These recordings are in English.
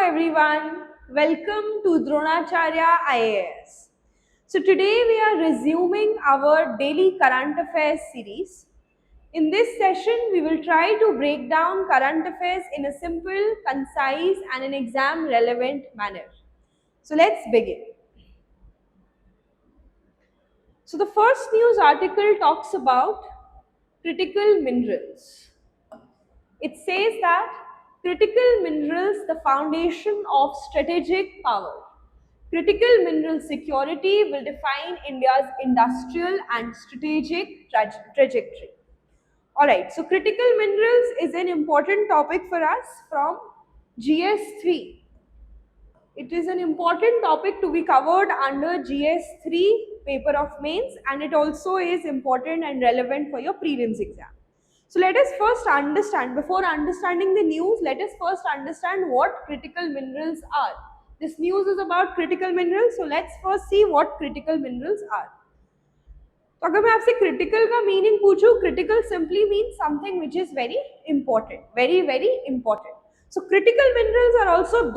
everyone. Welcome to Dronacharya IAS. So today we are resuming our daily current affairs series. In this session, we will try to break down current affairs in a simple, concise and an exam relevant manner. So let's begin. So the first news article talks about critical minerals. It says that critical minerals, the foundation of strategic power. Critical mineral security will define India's industrial and strategic trajectory. Alright, so critical minerals is an important topic for us from GS3. It is an important topic to be covered under GS3 paper of mains, and it also is important and relevant for your prelims exam. So let us first understand, before understanding the news, let us first understand what critical minerals are. This news is about critical minerals, so let's first see what critical minerals are. तो अगर मैं आपसे critical का meaning पूछूं, critical simply means something which is very important, very important. So critical minerals are also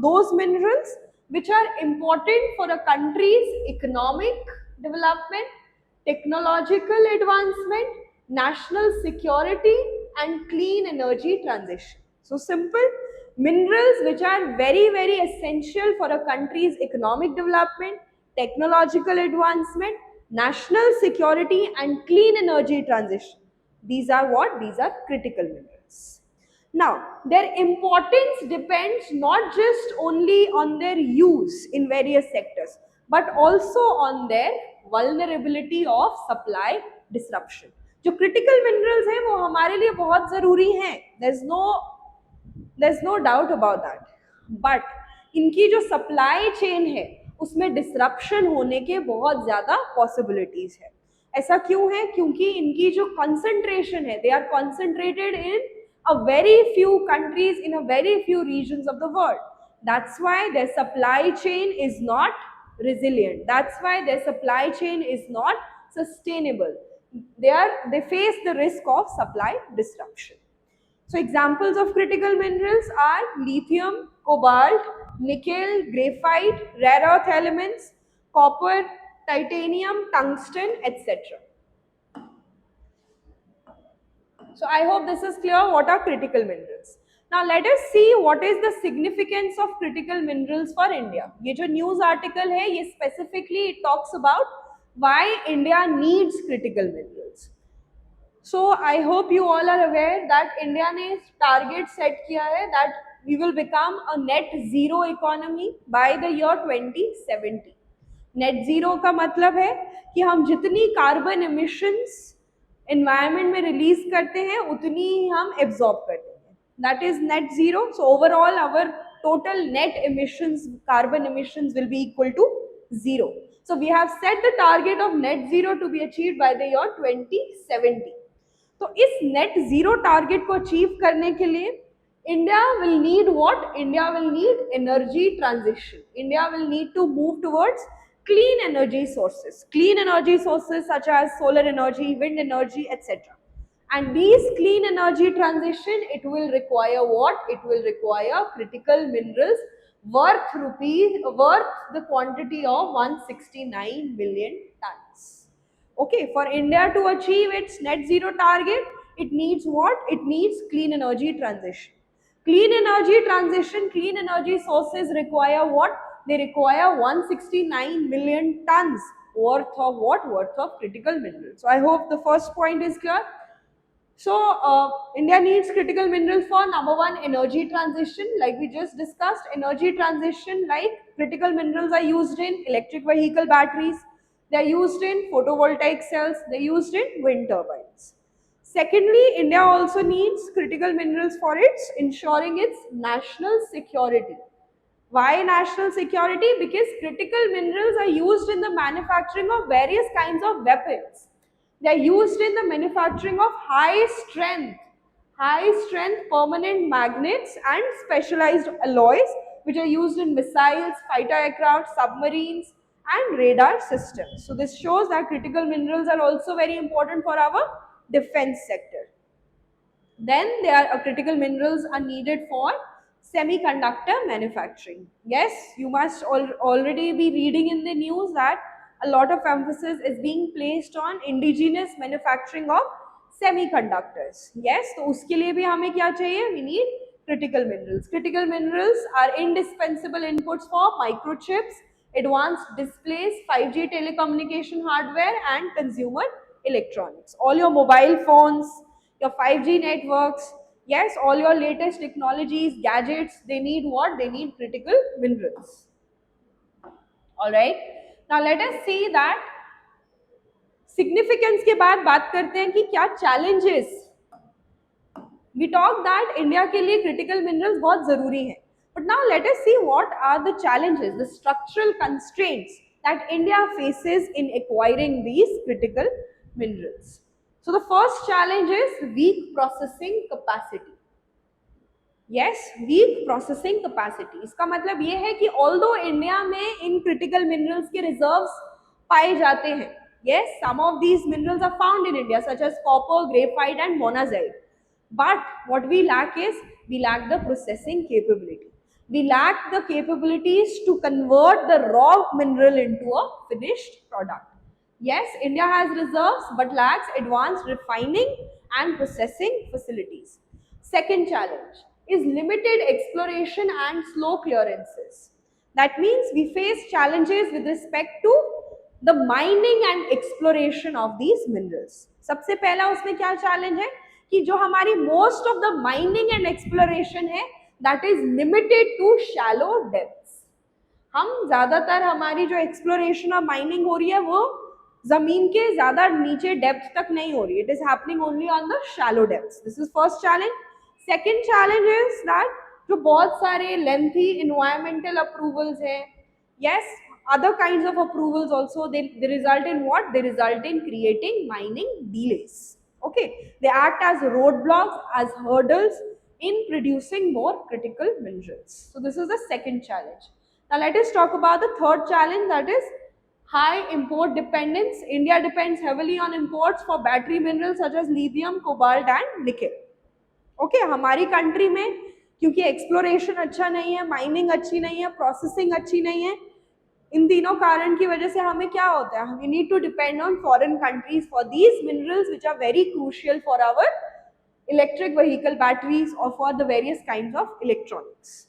those minerals which are important for a country's economic development, technological advancement, national security and clean energy transition. So simple, minerals which are very essential for a country's economic development, technological advancement, national security and clean energy transition. These are what? These are critical minerals. Now, their importance depends not just only on their use in various sectors, but also on their vulnerability of supply disruption. जो critical minerals हैं वो हमारे लिए बहुत ज़रूरी हैं. There's no doubt about that. But इनकी जो supply chain है उसमें disruption होने के बहुत ज़्यादा possibilities है. ऐसा क्यों है? क्योंकि इनकी जो concentration है, they are concentrated in a very few countries, in a very few regions of the world. That's why their supply chain is not resilient. That's why their supply chain is not sustainable. They face the risk of supply disruption. So examples of critical minerals are lithium, cobalt, nickel, graphite, rare earth elements, copper, titanium, tungsten, etc. So I hope this is clear what are critical minerals. Now let us see what is the significance of critical minerals for India. ये जो news article है ये specifically it talks about why India needs critical minerals. So I hope you all are aware that India ने target set किया है that we will become a net zero economy by the year 2070. Net zero का मतलब है कि हम जितनी carbon emissions environment में release करते हैं उतनी ही हम absorb करते हैं. That is net zero. So overall our total net emissions, carbon emissions will be equal to zero. So we have set the target of net zero to be achieved by the year 2070. तो इस net zero target को achieve करने के लिए India will need what? India will need energy transition. India will need to move towards clean energy sources such as solar energy, wind energy, etc. And these clean energy transition, it will require what? It will require critical minerals worth the quantity of 169 million tons. Okay, for India to achieve its net zero target, it needs what? It needs clean energy transition. Clean energy sources require what? They require 169 million tons worth of what? Worth of critical minerals. So I hope the first point is clear. So India needs critical minerals for number one, energy transition. Like we just discussed, energy transition, like critical minerals are used in electric vehicle batteries, they are used in photovoltaic cells, they are used in wind turbines. Secondly, India also needs critical minerals for its ensuring its national security. Why national security? Because critical minerals are used in the manufacturing of various kinds of weapons. They are used in the manufacturing of high strength permanent magnets and specialized alloys which are used in missiles, fighter aircraft, submarines and radar systems. So this shows that critical minerals are also very important for our defense sector. Then critical minerals are needed for semiconductor manufacturing. Yes, you must already be reading in the news that a lot of emphasis is being placed on indigenous manufacturing of semiconductors. Yes, तो उसके लिए भी हमें क्या चाहिए? We need critical minerals. Critical minerals are indispensable inputs for microchips, advanced displays, 5G telecommunication hardware, and consumer electronics. All your mobile phones, your 5G networks, yes, all your latest technologies, gadgets, they need what? They need critical minerals. All right. Now let us see that significance के बाद बात करते हैं कि क्या challenges. We talk that India के लिए critical minerals बहुत जरूरी है. But now let us see what are the challenges, the structural constraints that India faces in acquiring these critical minerals. So the first challenge is weak processing capacity. Yes, weak processing capacity. इसका मतलब ये है कि although India में इन critical minerals के reserves पाए जाते हैं, yes, some of these minerals are found in India such as copper, graphite and monazite. But what we lack is, we lack the processing capability. We lack the capabilities to convert the raw mineral into a finished product. Yes, India has reserves but lacks advanced refining and processing facilities. Second challenge is limited exploration and slow clearances. That means we face challenges with respect to the mining and exploration of these minerals. सबसे पहला उसमें क्या challenge है कि जो हमारी most of the mining and exploration है, that is limited to shallow depths. हम ज्यादातर हमारी जो एक्सप्लोरेशन और माइनिंग हो रही है वो जमीन के ज्यादा नीचे डेप्थ तक नहीं हो रही है. It is happening only on the shallow depths. This is first challenge. Second challenge is that जो बहुत सारे लेंथी एनवायरमेंटल अप्रूवल्स हैं, yes, other kinds of approvals also, they result in what? They result in creating mining delays. Okay, they act as roadblocks, as hurdles in producing more critical minerals. So this is the second challenge. Now let us talk about the third challenge, that is high import dependence. India depends heavily on imports for battery minerals such as lithium, cobalt and nickel. Okay, हमारी country में क्योंकि exploration अच्छा नहीं है, mining अच्छी नहीं है, processing अच्छी नहीं है, इन तीनों कारण की वजह से हमें क्या होता है, we need to depend on foreign countries for these minerals which are very crucial for our electric vehicle batteries or for the various kinds of electronics.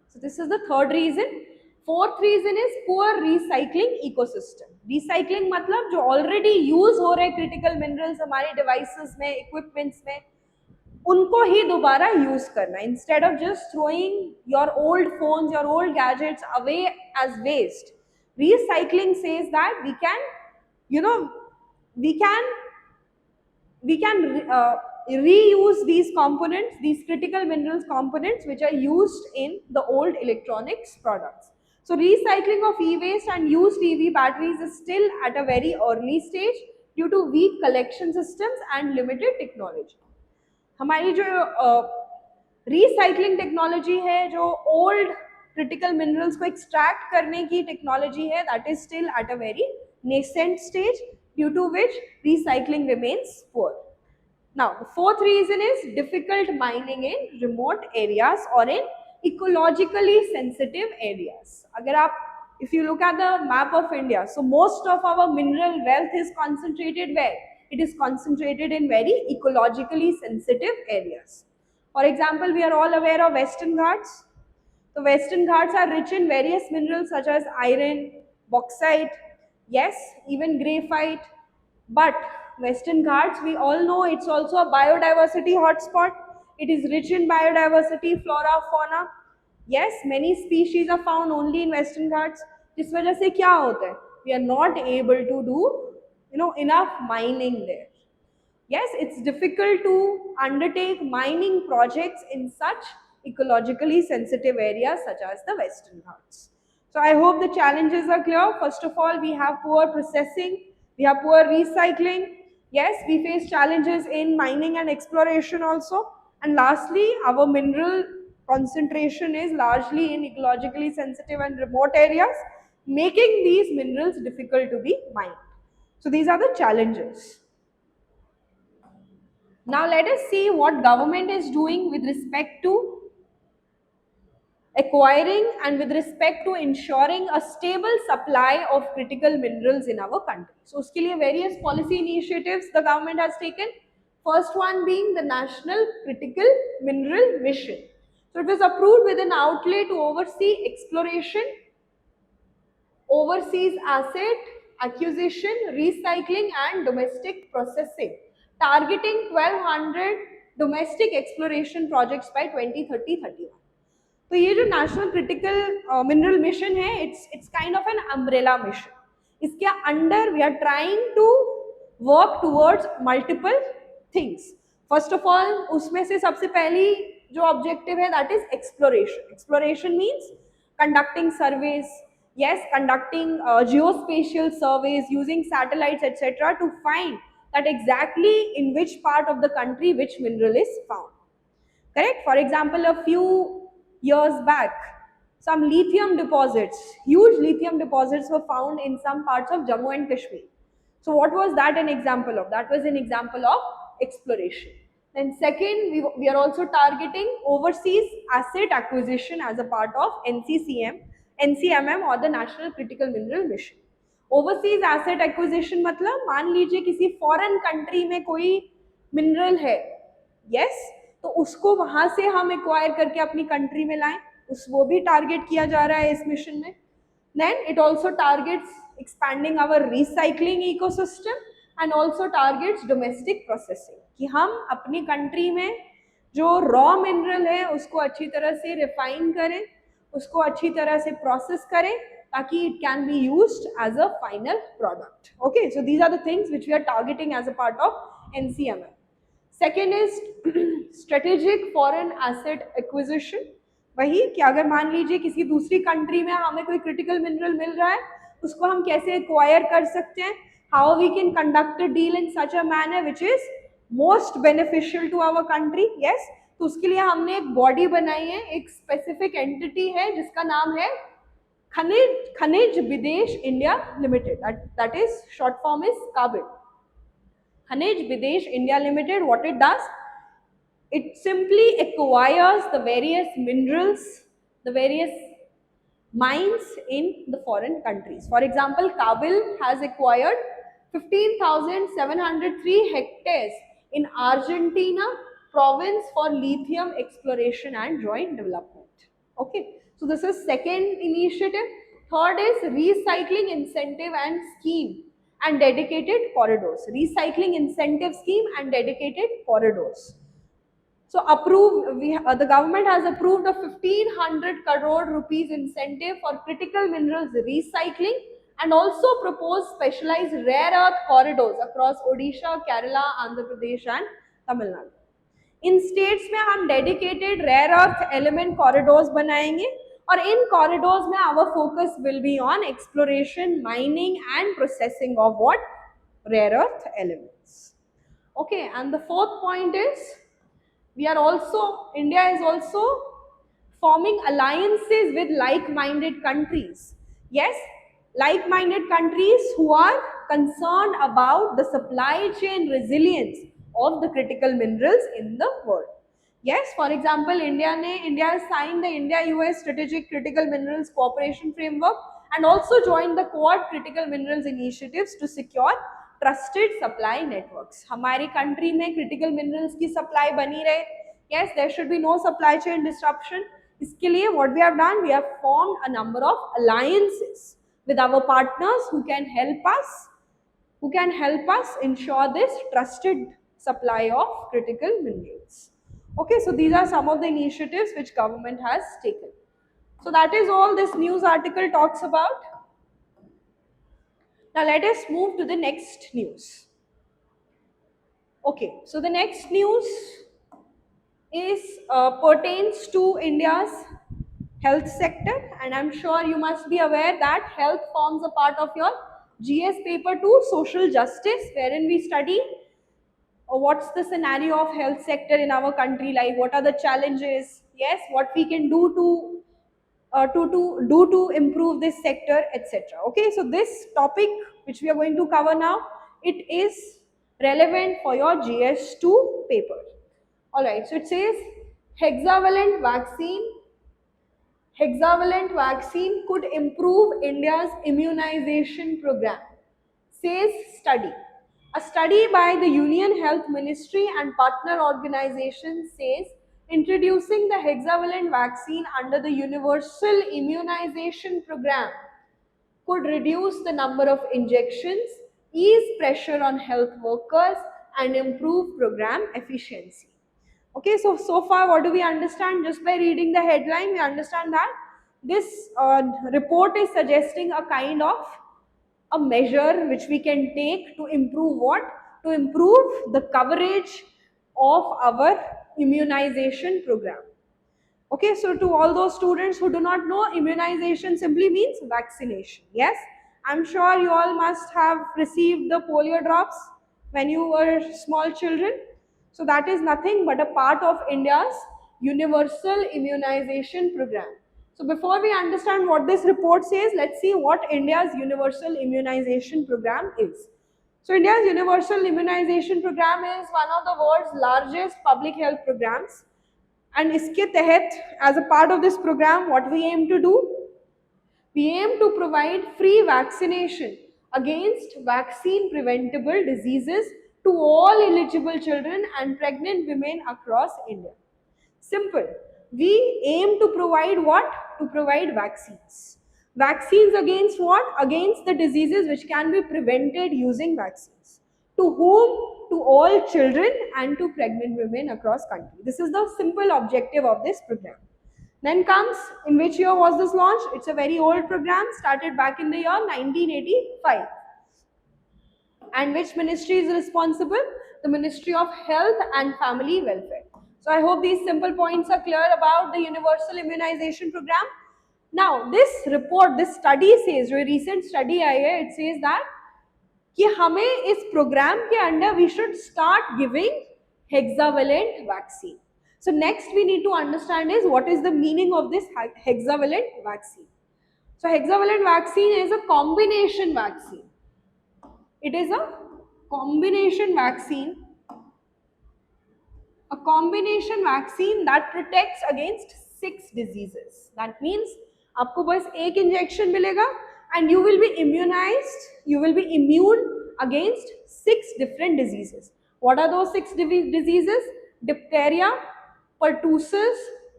So this is the third reason. Fourth reason is poor recycling ecosystem. Recycling मतलब जो already use हो रहे critical minerals हमारे devices में, equipments में, उनको ही दोबारा use करना, instead of just throwing your old phones, your old gadgets away as waste. Recycling says that we can, you know, we can reuse these components, these critical minerals components which are used in the old electronics products. So recycling of e-waste and used EV batteries is still at a very early stage due to weak collection systems and limited technology. हमारी जो recycling technology है, जो old critical minerals को extract करने की technology है, that is still at a very nascent stage, due to which recycling remains poor. Now, the fourth reason is difficult mining in remote areas or in ecologically sensitive areas. Agar aap, if you look at the map of India, so most of our mineral wealth is concentrated where? It is concentrated in very ecologically sensitive areas. For example, we are all aware of Western Ghats. The Western Ghats are rich in various minerals such as iron, bauxite, yes, even graphite. But Western Ghats, we all know it's also a biodiversity hotspot. It is rich in biodiversity, flora, fauna. Yes, many species are found only in Western Ghats. जिस वजह से क्या होता है? We are not able to do, enough mining there. Yes, it's difficult to undertake mining projects in such ecologically sensitive areas such as the Western Ghats. So I hope the challenges are clear. First of all, we have poor processing, we have poor recycling. Yes, we face challenges in mining and exploration also. And lastly, our mineral concentration is largely in ecologically sensitive and remote areas, making these minerals difficult to be mined. So these are the challenges. Now let us see what government is doing with respect to acquiring and with respect to ensuring a stable supply of critical minerals in our country. So uske liye various policy initiatives the government has taken. First one being the National Critical Mineral Mission. So it was approved with an outlay to oversee exploration, overseas asset acquisition, recycling and domestic processing, targeting 1200 domestic exploration projects by 2030-31. तो ये जो national critical mineral mission है, it's kind of an umbrella mission. इसके under we are trying to work towards multiple things. First of all उसमें से सबसे पहली जो ऑब्जेक्टिव है that is exploration. Exploration means conducting surveys, yes, conducting geospatial surveys using satellites etc. to find that exactly in which part of the country which mineral is found. Correct? For example, a few years back, some lithium deposits, huge lithium deposits were found in some parts of Jammu and Kashmir. So what was that an example of? That was an example of exploration. Then second, we are also targeting overseas asset acquisition as a part of NCMM or the National Critical Mineral Mission. Overseas asset acquisition मतलब मान लीजिए किसी foreign country में कोई mineral है, yes, तो उसको वहां से हम एक्वायर करके अपनी कंट्री में लाएं, उस वो भी टारगेट किया जा रहा है इस मिशन में. Then it also targets expanding our recycling ecosystem and also targets domestic processing, कि हम अपनी कंट्री में जो रॉ मिनरल है उसको अच्छी तरह से रिफाइन करें, उसको अच्छी तरह से प्रोसेस करें ताकि it can be used as a final product. Okay, so these are the things which we are targeting as a part of NCMM. Second is strategic foreign asset acquisition. वही कि अगर मान लीजिए किसी दूसरी कंट्री में हमें कोई क्रिटिकल मिनरल मिल रहा है, उसको हम कैसे एक्वायर कर सकते हैं, how we can conduct a deal in such a manner which is most beneficial to our country. Yes, तो उसके लिए हमने एक बॉडी बनाई है, एक स्पेसिफिक एंटिटी है जिसका नाम है खनिज विदेश India limited. that is short form is KAVIL. Khanij Videsh India Limited, what it does, it simply acquires the various minerals, the various mines in the foreign countries. For example, KAVIL has acquired 15,703 hectares in Argentina province for lithium exploration and joint development. Okay, so this is second initiative. Third is recycling incentive and scheme and dedicated corridors. Recycling incentive scheme and dedicated corridors. So the government has approved a 1500 crore rupees incentive for critical minerals recycling and also proposed specialized rare earth corridors across Odisha, Kerala, Andhra Pradesh and Tamil Nadu. इन states में हम dedicated rare earth element corridors बनाएंगे और इन corridors में our focus will be on exploration, mining and processing of what rare earth elements. Okay, and the fourth point is India is also forming alliances with like-minded countries. Yes, like-minded countries who are concerned about the supply chain resilience of the critical minerals in the world. Yes, for example, India has signed the India-US Strategic Critical Minerals Cooperation Framework and also joined the Quad Critical Minerals Initiatives to secure trusted supply networks. हमारी country में critical minerals की supply बनी रहे. Yes, there should be no supply chain disruption. इसके लिए what we have done, we have formed a number of alliances with our partners who can help us ensure this trusted supply of critical minerals. Okay, so these are some of the initiatives which government has taken. So that is all this news article talks about. Now let us move to the next news. Okay, so the next news is pertains to India's health sector, and I'm sure you must be aware that health forms a part of your GS paper 2, social justice, wherein we study what's the scenario of health sector in our country, like what are the challenges, yes, what we can do to improve this sector, etc. Okay, so this topic which we are going to cover now, it is relevant for your GS2 paper. All right, so it says hexavalent vaccine hexavalent vaccine could improve India's immunization program, says study. A study by the Union Health Ministry and partner organizations says introducing the hexavalent vaccine under the Universal Immunization Program could reduce the number of injections, ease pressure on health workers, and improve program efficiency. Okay, so far what do we understand? Just by reading the headline, we understand that this report is suggesting a kind of a measure which we can take to improve what? To improve the coverage of our immunization program. Okay, so to all those students who do not know, immunization simply means vaccination. Yes, I'm sure you all must have received the polio drops when you were small children. So that is nothing but a part of India's universal immunization program. So before we understand what this report says, let's see what India's universal immunization program is. So India's universal immunization program is one of the world's largest public health programs, and इसके तहत as a part of this program what we aim to do, we aim to provide free vaccination against vaccine preventable diseases to all eligible children and pregnant women across India. Simple. We aim to provide what? To provide vaccines. Vaccines against what? Against the diseases which can be prevented using vaccines. To whom? To all children and to pregnant women across country. This is the simple objective of this program. Then comes, in which year was this launched? It's a very old program, started back in the year 1985. And which ministry is responsible? The Ministry of Health and Family Welfare. So I hope these simple points are clear about the universal immunization program. Now this report, this study says, जो recent study आई है, it says that कि हमें इस program के अंदर we should start giving hexavalent vaccine. So next we need to understand is what is the meaning of this hexavalent vaccine. So hexavalent vaccine is a combination vaccine. It is a combination vaccine that protects against 6 diseases. That means आपको बस एक injection मिलेगा and you will be immunized, you will be immune against 6 different diseases. What are those 6 diseases? Diphtheria, pertussis,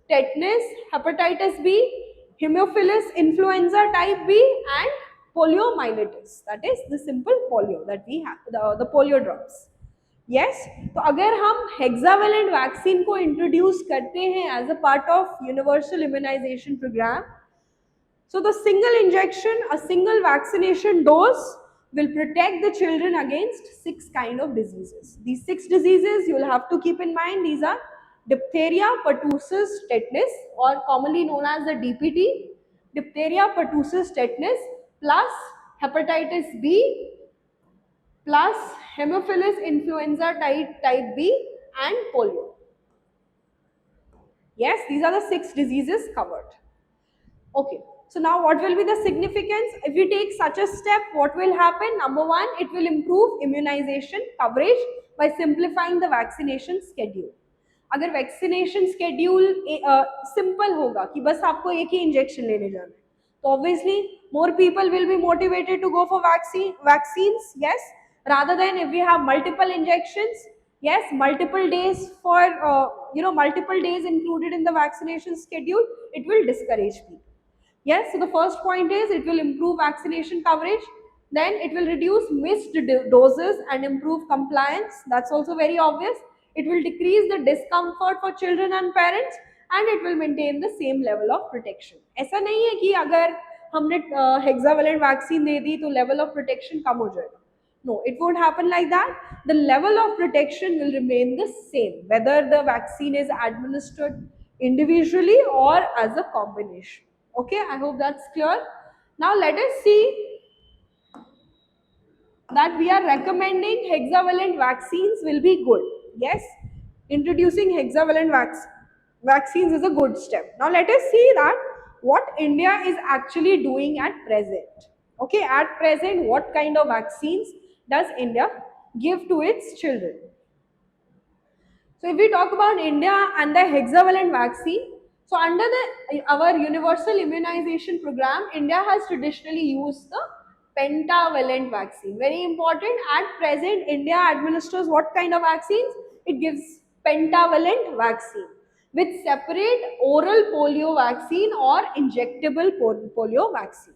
tetanus, hepatitis B, Haemophilus influenza type B, and poliomyelitis. That is the simple polio that we have, the polio drops. Yes, तो अगर हम hexavalent vaccine को introduce करते हैं as a part of universal immunization program, so the single injection, a single vaccination dose will protect the children against 6 kind of diseases. These 6 diseases you will have to keep in mind. These are diphtheria, pertussis, tetanus, or commonly known as the DPT, diphtheria, pertussis, tetanus, plus hepatitis B, plus Haemophilus influenza type B, and polio. Yes, these are the 6 diseases covered. Okay, so now what will be the significance? If we take such a step, what will happen? Number one, it will improve immunization coverage by simplifying the vaccination schedule. अगर vaccination schedule simple होगा कि बस आपको एक ही injection लेने जाना है, तो obviously more people will be motivated to go for vaccines. Yes, rather than if we have multiple injections, yes, multiple days for multiple days included in the vaccination schedule, it will discourage people. Yes, so the first point is it will improve vaccination coverage. Then it will reduce missed doses and improve compliance. That's also very obvious. It will decrease the discomfort for children and parents, and it will maintain the same level of protection. ऐसा नहीं है कि अगर हमने hexavalent vaccine दे दी तो level of protection कम हो जाएगा. No, it won't happen like that. The level of protection will remain the same, whether the vaccine is administered individually or as a combination. Okay, I hope that's clear. Now let us see that we are recommending hexavalent vaccines will be good. Yes, introducing hexavalent vaccines is a good step. Now let us see that what India is actually doing at present. Okay, at present, what kind of vaccines does India give to its children? So if we talk about India and the hexavalent vaccine, So under our universal immunization program, India has traditionally used the pentavalent vaccine. Very important. At present, India administers what kind of vaccines? It gives pentavalent vaccine with separate oral polio vaccine or injectable polio vaccine.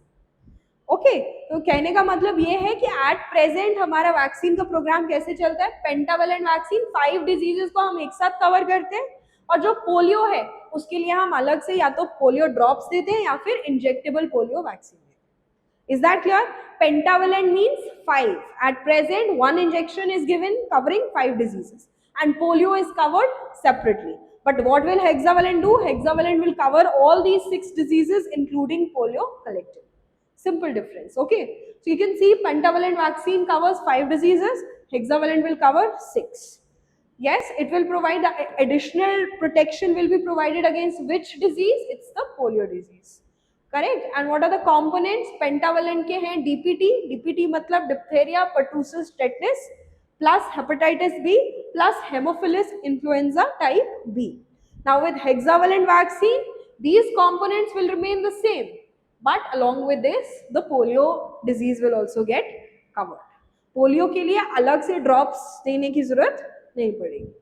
Okay तो कहने का मतलब ये है कि at present हमारा vaccine का programme कैसे चलता है, पेंटावेलेंट वैक्सीन 5 डिजीजेस को हम एक साथ कवर करते हैं, और जो पोलियो है उसके लिए हम अलग से या तो पोलियो ड्रॉप्स देते हैं या फिर इंजेक्टेबल पोलियो वैक्सीन देते हैं. Is that clear? Pentavalent means 5. At present 1 injection is given covering 5 diseases and polio is covered separately. But what will hexavalent do? Hexavalent will cover all these 6 diseases including polio collectively. Simple difference. Okay, so you can see pentavalent vaccine covers 5 diseases, hexavalent will cover 6. Yes, it will provide the additional protection will be provided against which disease? It's the polio disease. Correct. And what are the components? Pentavalent के हैं DPT. DPT मतलब diphtheria, pertussis, tetanus plus hepatitis B plus Haemophilus influenza type B. Now with hexavalent vaccine, these components will remain the same. But along with this, the polio disease will also get covered. Polio के लिए अलग से drops देने की जरूरत नहीं पड़ेगी.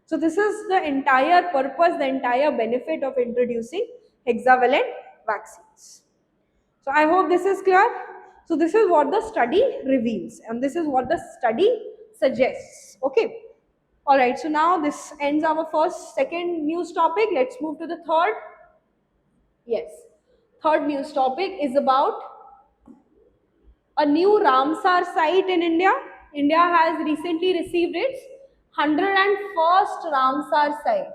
So this is the entire purpose, the entire benefit of introducing hexavalent vaccines. So I hope this is clear. So this is what the study reveals and this is what the study suggests. Okay. All right. So now this ends our second news topic. Let's move to the third. Yes. Third news topic is about a new Ramsar site in India. India has recently received its 101st Ramsar site.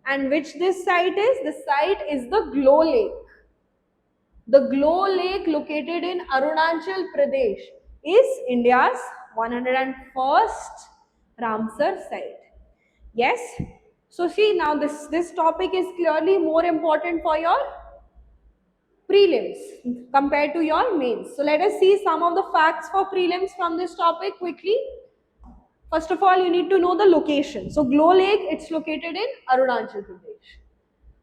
And which this site is? The site is the Glow Lake. The Glow Lake located in Arunachal Pradesh is India's 101st Ramsar site. Yes. So see now this topic is clearly more important for your prelims compared to your mains. So let us see some of the facts for prelims from this topic quickly. First of all, you need to know the location. So Glow Lake, it's located in Arunachal Pradesh.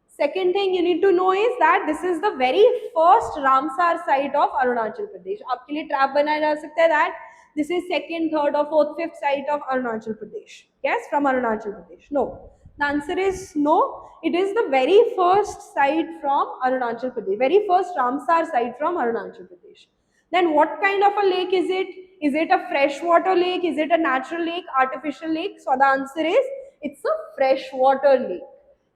Second thing you need to know is that this is the very first Ramsar site of Arunachal Pradesh. आपके लिए trap बनाया जा सकता है that this is second, third or fourth, fifth site of Arunachal Pradesh. Yes, from Arunachal Pradesh. No. The answer is no. It is the very first site from Arunachal Pradesh. Very first Ramsar site from Arunachal Pradesh. Then what kind of a lake is it? Is it a freshwater lake? Is it a natural lake? Artificial lake? So the answer is it's a freshwater lake.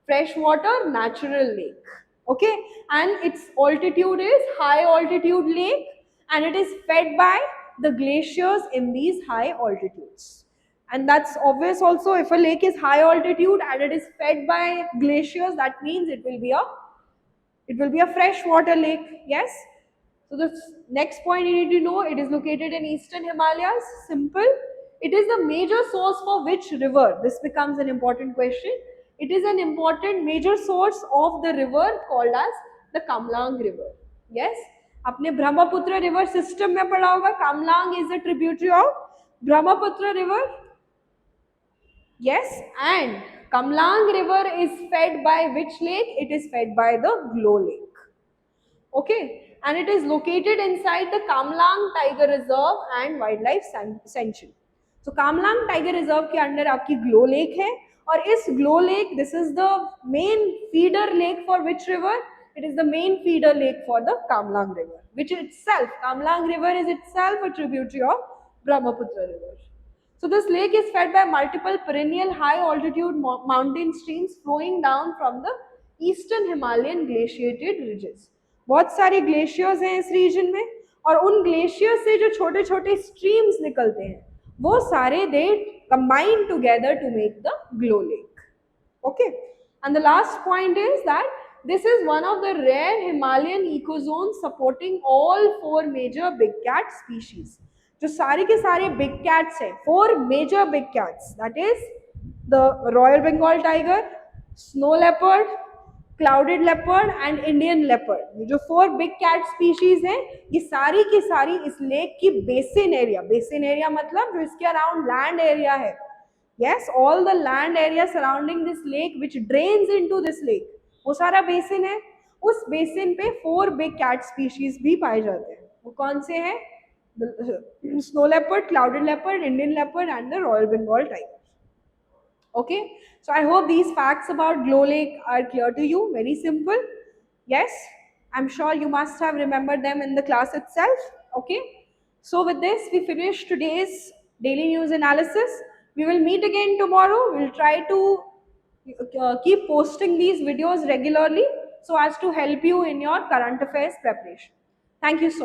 Freshwater natural lake. Okay, and its altitude is high altitude lake and it is fed by the glaciers in these high altitudes. And that's obvious also, if a lake is high altitude and it is fed by glaciers, that means it will be a freshwater lake. Yes. So the next point you need to know, it is located in eastern Himalayas. Simple. It is the major source for which river? This becomes an important question. It is an important major source of the river called as the Kamlang River. Yes. आपने Brahmaputra river system में पढ़ा होगा. Kamlang is a tributary of Brahmaputra river. Yes, and Kamlang river is fed by which lake? It is fed by the Glow Lake. Okay, and it is located inside the Kamlang Tiger Reserve and Wildlife Sanctuary. So Kamlang Tiger Reserve के अंदर आपकी Glow Lake है और इस Glow Lake, this is the main feeder lake for which river? It is the main feeder lake for the Kamlang river, which itself, Kamlang river is itself a tributary of Brahmaputra river. So this lake is fed by multiple perennial high altitude mountain streams flowing down from the eastern Himalayan glaciated ridges. बहुत सारे glaciers हैं इस reason में और उन glacier से जो छोटे छोटे स्ट्रीम्स निकलते हैं वो सारे दे combine together to make the Glow Lake. Okay, and the last point is that this is one of the rare Himalayan ecozones supporting all 4 major big cat species. जो सारे के सारे बिग कैट्स हैं, 4 major big cats, that is the royal Bengal tiger, snow leopard, clouded leopard and Indian leopard. ये जो 4 big cat species हैं ये सारी की सारी इस लेक की बेसिन एरिया मतलब जो इसके अराउंड लैंड एरिया है. Yes, all the land area surrounding this lake which drains into this lake, वो सारा बेसिन है, उस बेसिन पे 4 बिग कैट स्पीशीज भी पाए जाते हैं। वो कौन से हैं? Snow leopard, clouded leopard, Indian leopard and the royal Bengal tiger. Okay, so I hope these facts about Glow Lake are clear to you. Very simple. Yes, I'm sure you must have remembered them in the class itself. Okay, so with this we finish today's daily news analysis. We will meet again tomorrow. We'll try to keep posting these videos regularly so as to help you in your current affairs preparation. Thank you so much.